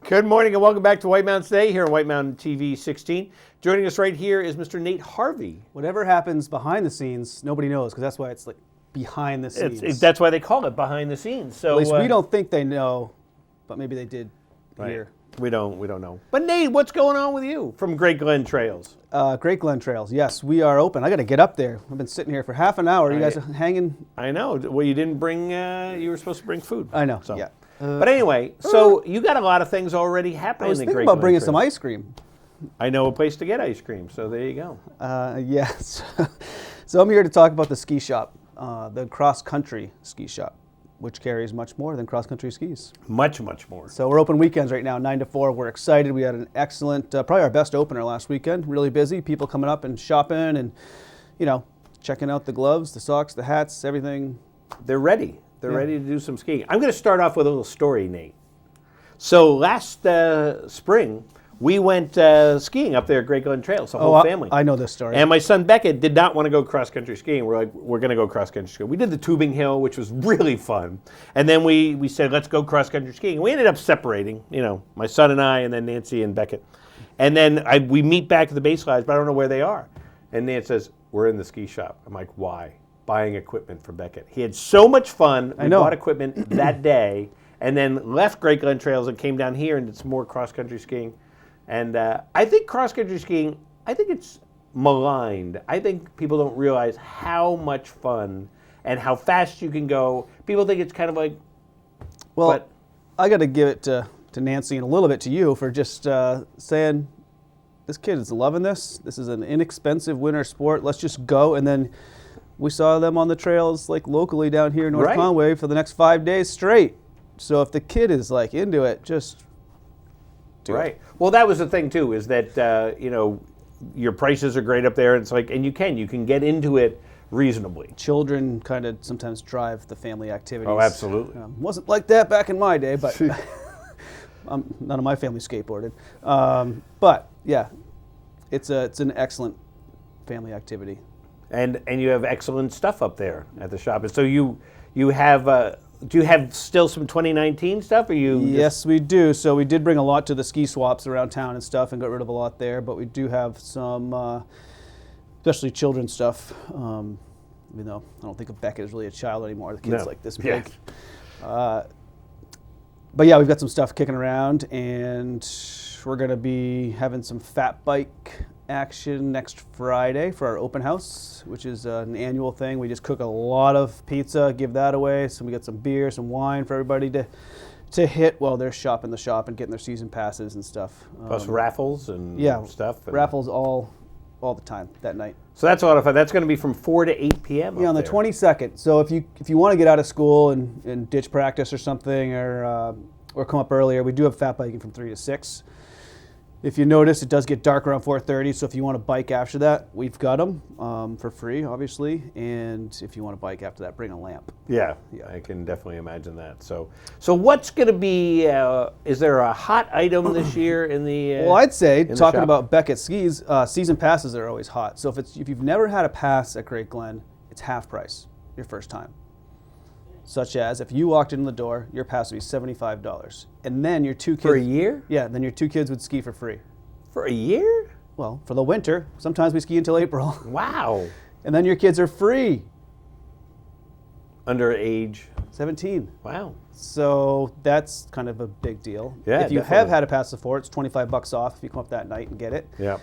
Good morning and welcome back to White Mountain Today here on White Mountain TV 16. Joining us right here is Mr. Nate Harvey. Whatever happens behind the scenes, nobody knows, because that's why it's like behind the scenes. That's why they call it behind the scenes. So at least we don't think they know, but maybe they did here. We don't know. But Nate, what's going on with you from Great Glen Trails? Great Glen Trails, yes, we are open. I got to get up there. I've been sitting here for half an hour. You guys are hanging. I know. Well, you didn't bring, you were supposed to bring food. I know, so. yeah. But anyway, so you got a lot of things already happening. I was thinking about bringing some ice cream. I know a place to get ice cream, so there you go. Yes. So I'm here to talk about the ski shop, the cross-country ski shop, which carries much more than cross-country skis. Much more. So we're open weekends right now, 9 to 4. We're excited. We had an excellent, probably our best opener last weekend. Really busy. People coming up and shopping and, checking out the gloves, the socks, the hats, everything. They're ready. They're ready to do some skiing. I'm going to start off with a little story, Nate. So last spring, we went skiing up there at Great Glen Trails, the whole family. I know this story. And my son Beckett did not want to go cross-country skiing. We're like, we're going to go cross-country skiing. We did the tubing hill, which was really fun. And then we said, let's go cross-country skiing. We ended up separating, my son and I, and then Nancy and Beckett. And then we meet back at the base lodge, but I don't know where they are. And Nancy says, we're in the ski shop. I'm like, why? Buying equipment for Beckett. He had so much fun. We bought equipment that day and then left Great Glen Trails and came down here and did some more cross-country skiing. And I think cross-country skiing, I think it's maligned. I think people don't realize how much fun and how fast you can go. People think it's kind of like... Well, I got to give it to Nancy and a little bit to you for just saying, this kid is loving this. This is an inexpensive winter sport. Let's just go. And then we saw them on the trails like locally down here in North Conway for the next 5 days straight. So if the kid is like into it, just do it. Well, that was the thing too, is that your prices are great up there. It's like, and you can get into it reasonably. Children kind of sometimes drive the family activities. Oh, absolutely. Wasn't like that back in my day, but none of my family skateboarded. But yeah, it's an excellent family activity. And you have excellent stuff up there at the shop. And so you have, do you have still some 2019 stuff? Or you? Yes, we do. So we did bring a lot to the ski swaps around town and stuff and got rid of a lot there. But we do have some, especially children's stuff. Even though I don't think of Beckett as really a child anymore. The kid's like this big. But yeah, we've got some stuff kicking around. And we're going to be having some fat bike action next Friday for our open house, which is an annual thing. We just cook a lot of pizza, give that away. So we got some beer, some wine for everybody to hit while they're shopping the shop and getting their season passes and stuff. Plus raffles and stuff. Raffles all the time that night. So that's a lot of fun. That's going to be from 4 to 8 p.m. Yeah, on the 22nd. So if you want to get out of school and ditch practice or something, or come up earlier, we do have fat biking from 3 to 6. If you notice, it does get dark around 4:30, so if you want to bike after that, we've got them for free, obviously. And if you want to bike after that, bring a lamp. Yeah, I can definitely imagine that. So what's going to be, is there a hot item this year in the Well, I'd say, talking about Beckett skis, season passes are always hot. So if you've never had a pass at Great Glen, it's half price your first time. Such as, if you walked in the door, your pass would be $75. And then your 2 kids... For a year? Yeah, then your 2 kids would ski for free. For a year? Well, for the winter. Sometimes we ski until April. Wow. And then your kids are free. Under age? 17. Wow. So that's kind of a big deal. Yeah, if you have had a pass before, it's $25 off if you come up that night and get it. Yeah.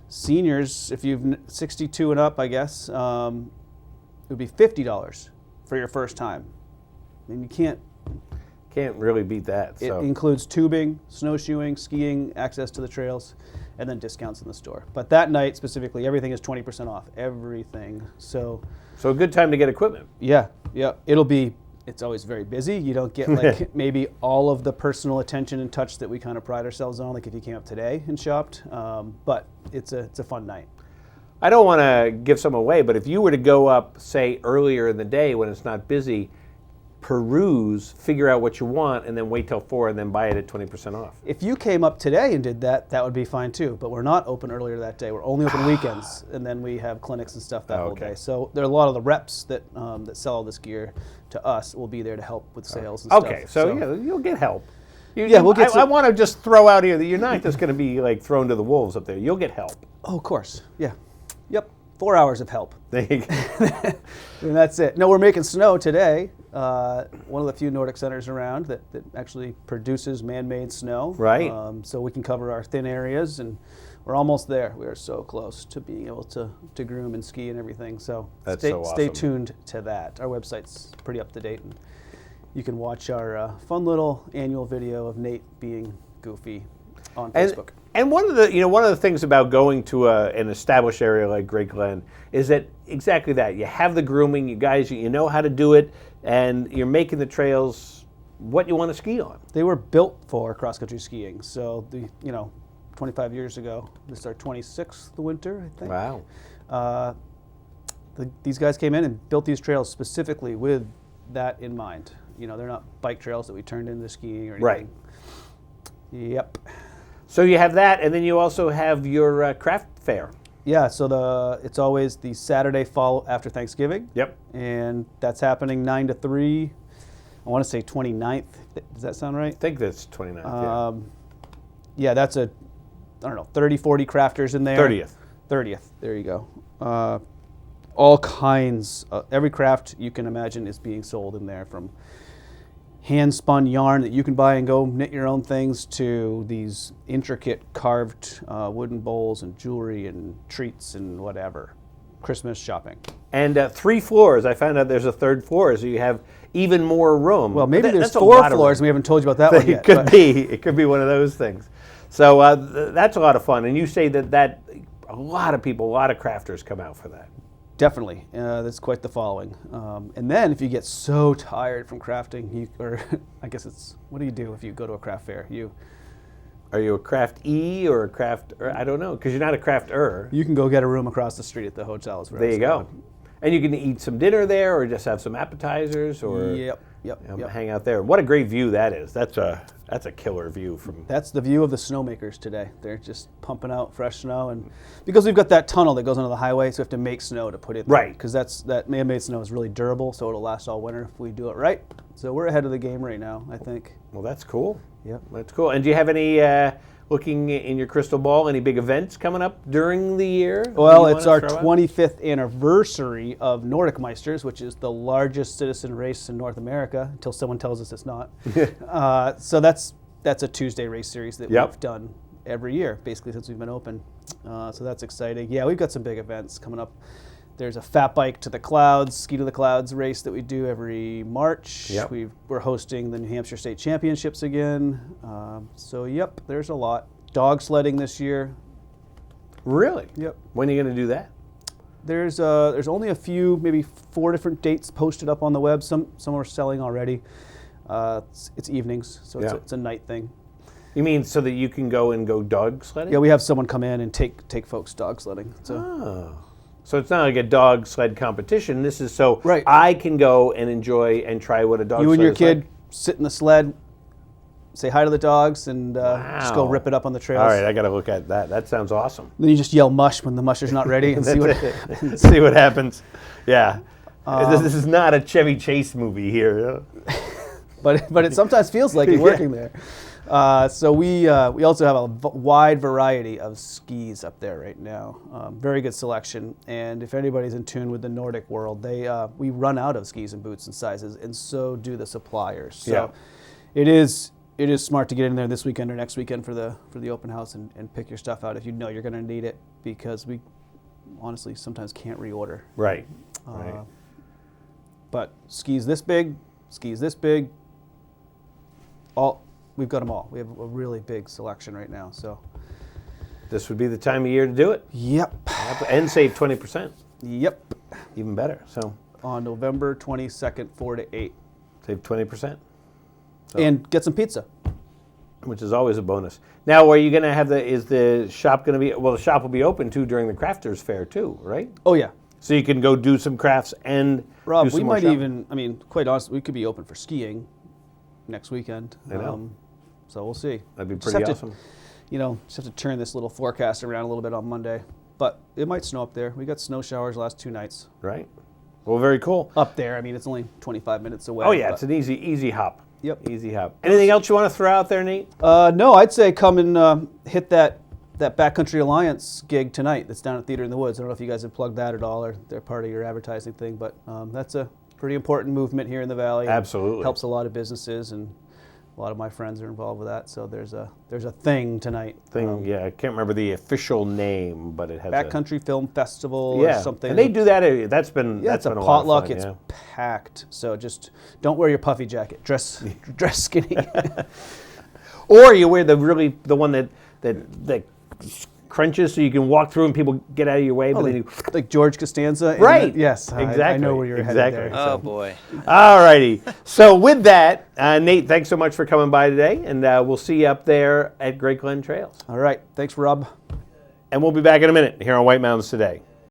Seniors, if you've 62 and up, I guess, it would be $50. For your first time. I mean, you can't really beat that. It includes tubing, snowshoeing, skiing, access to the trails, and then discounts in the store. But that night specifically, everything is 20% off. Everything. So a good time to get equipment. Yeah. It's always very busy. You don't get like maybe all of the personal attention and touch that we kind of pride ourselves on, like if you came up today and shopped. But it's a fun night. I don't want to give some away, but if you were to go up, say, earlier in the day when it's not busy, peruse, figure out what you want, and then wait till 4 and then buy it at 20% off. If you came up today and did that, that would be fine too. But we're not open earlier that day. We're only open weekends, and then we have clinics and stuff that whole day. So there are a lot of the reps that sell all this gear to us will be there to help with sales and stuff. Okay, so yeah, you'll get help. we'll get I want to just throw out here that you're not just going to be like thrown to the wolves up there. You'll get help. Oh, of course. Yeah. Yep. 4 hours of help. There you go. And that's it. No, we're making snow today. One of the few Nordic centers around that actually produces man-made snow. Right. So we can cover our thin areas, and we're almost there. We are so close to being able to groom and ski and everything. So That's stay, so awesome. stay tuned to that. Our website's pretty up to date, and you can watch our fun little annual video of Nate being goofy on Facebook. And one of the things about going to an established area like Great Glen is that exactly that. You have the grooming, you guys, you know how to do it, and you're making the trails what you want to ski on. They were built for cross-country skiing. So 25 years ago, this is our 26th winter, I think. Wow. These guys came in and built these trails specifically with that in mind. They're not bike trails that we turned into skiing or anything. Right. Yep. So you have that, and then you also have your craft fair. Yeah, so it's always the Saturday fall after Thanksgiving. Yep. And that's happening 9 to 3. I want to say 29th. Does that sound right? I think that's 29th, Yeah, that's 30, 40 crafters in there. 30th. There you go. All kinds. Every craft you can imagine is being sold in there, from hand-spun yarn that you can buy and go knit your own things to these intricate carved wooden bowls and jewelry and treats and whatever. Christmas shopping. And 3 floors. I found out there's a 3rd floor, so you have even more room. Well, maybe there's that's a 4 lot of floors, and we haven't told you about that one yet. It could be. It could be one of those things. So that's a lot of fun. And you say that a lot of people, a lot of crafters come out for that. Definitely. That's quite the following. And then if you get so tired from crafting, what do you do if you go to a craft fair? Are you a craft-y or a craft, or I don't know, because you're not a crafter. You can go get a room across the street at the hotels. There you go. And you can eat some dinner there, or just have some appetizers, or Yep. hang out there. What a great view that is. That's a killer view from. That's the view of the snowmakers today. They're just pumping out fresh snow, and because we've got that tunnel that goes under the highway, so we have to make snow to put it there. Right. Because that man-made snow is really durable, so it'll last all winter if we do it right. So we're ahead of the game right now, I think. Well, that's cool. Yep. That's cool. And do you have any, looking in your crystal ball, any big events coming up during the year? Well, it's our 25th anniversary of Nordic Meisters, which is the largest citizen race in North America, until someone tells us it's not. So that's a Tuesday race series that we've done every year, basically since we've been open. So that's exciting. Yeah, we've got some big events coming up. There's a Fat Bike to the Clouds, Ski to the Clouds race that we do every March. Yep. We're hosting the New Hampshire State Championships again. There's a lot. Dog sledding this year. Really? Yep. When are you going to do that? There's only a few, maybe 4 different dates posted up on the web. Some are selling already. It's evenings, so it's a night thing. You mean so that you can go dog sledding? Yeah, we have someone come in and take folks dog sledding. So it's not like a dog sled competition. This is so Right. I can go and enjoy and try what a dog sled is. You and your like. kid sit in the sled, say hi to the dogs, and just go rip it up on the trails. All right, I got to look at that. That sounds awesome. Then you just yell mush when the musher's not ready and see what happens. See what happens. Yeah. This is not a Chevy Chase movie here. But it sometimes feels like you're working there. So we also have a wide variety of skis up there right now. Very good selection, and if anybody's in tune with the Nordic world, we run out of skis and boots and sizes, and so do the suppliers. So it is smart to get in there this weekend or next weekend for the open house and pick your stuff out if you know you're going to need it, because we honestly sometimes can't reorder. Right. But skis this big, we've got them all. We have a really big selection right now. So This would be the time of year to do it. Yep. And save 20%. Yep. Even better. So On November 22nd, 4 to 8. save 20%. So, And get some pizza. which is always a bonus. Now, are you going to have is the shop going to be, well, the shop will be open too during the Crafters Fair too, right? Oh, yeah. So you can go do some crafts and Rob, do some we more might shopping. even, I mean, quite honestly, we could be open for skiing next weekend. I know. So we'll see. That'd be Just pretty have awesome. Just have to turn this little forecast around a little bit on Monday. But it might snow up there. We got snow showers the last 2 nights. Right. Well, very cool. Up there, I mean, it's only 25 minutes away. Oh, yeah, but it's an easy hop. Yep. Easy hop. Anything else you want to throw out there, Nate? No, I'd say come and hit that Backcountry Alliance gig tonight that's down at Theater in the Woods. I don't know if you guys have plugged that at all or they're part of your advertising thing, but that's a pretty important movement here in the Valley. Absolutely. Helps a lot of businesses, and a lot of my friends are involved with that. So there's a thing tonight. Yeah, I can't remember the official name, but it has Backcountry Film Festival or something. And they do that. That's been it's a been potluck. lot of It's fun, packed. So just don't wear your puffy jacket. Dress skinny. Or you wear the one that crunches so you can walk through and people get out of your way. But then like George Costanza. Right. Yes. Exactly. I know where you're headed there. Oh, boy. All righty. So with that, Nate, thanks so much for coming by today, and we'll see you up there at Great Glen Trails. All right. Thanks, Rob. And we'll be back in a minute here on White Mountains Today.